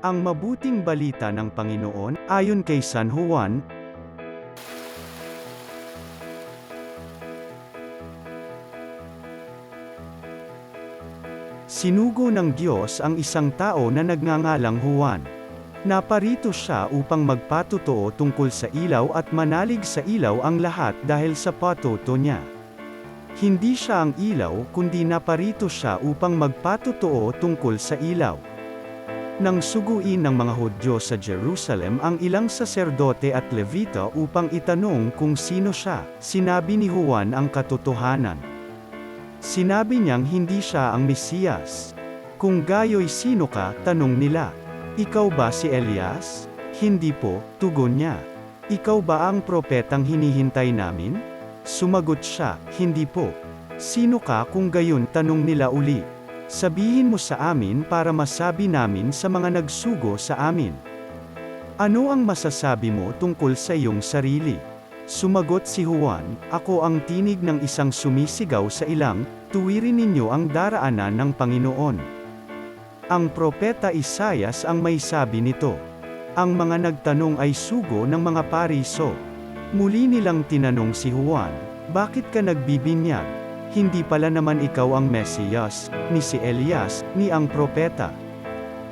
Ang mabuting balita ng Panginoon, ayon kay San Juan. Sinugo ng Diyos ang isang tao na nagngangalang Juan. Naparito siya upang magpatotoo tungkol sa ilaw at manalig sa ilaw ang lahat dahil sa patuto niya. Hindi siya ang ilaw kundi naparito siya upang magpatotoo tungkol sa ilaw. Nang suguin ng mga Hudyo sa Jerusalem ang ilang saserdote at Levita upang itanong kung sino siya, sinabi ni Juan ang katotohanan. Sinabi niyang hindi siya ang Mesiyas. Kung gayo'y sino ka, tanong nila. Ikaw ba si Elias? Hindi po, tugon niya. Ikaw ba ang propetang hinihintay namin? Sumagot siya, hindi po. Sino ka kung gayon, tanong nila uli. Sabihin mo sa amin para masabi namin sa mga nagsugo sa amin. Ano ang masasabi mo tungkol sa iyong sarili? Sumagot si Juan, ako ang tinig ng isang sumisigaw sa ilang, tuwirin ninyo ang daraanan ng Panginoon. Ang propeta Isaias ang may sabi nito. Ang mga nagtanong ay sugo ng mga pariso. Muli nilang tinanong si Juan, bakit ka nagbibinyag? Hindi pala naman ikaw ang Mesiyas, ni si Elias, ni ang propeta.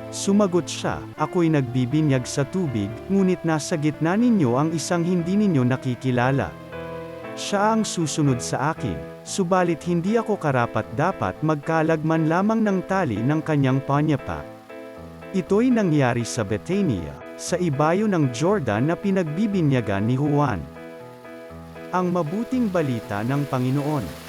Sumagot siya, ako'y nagbibinyag sa tubig, ngunit nasa gitna ninyo ang isang hindi ninyo nakikilala. Siya ang susunod sa akin, subalit hindi ako karapat-dapat magkalagman lamang ng tali ng kanyang panyapa. Ito'y nangyari sa Betania, sa ibayo ng Jordan na pinagbibinyagan ni Juan. Ang mabuting balita ng Panginoon.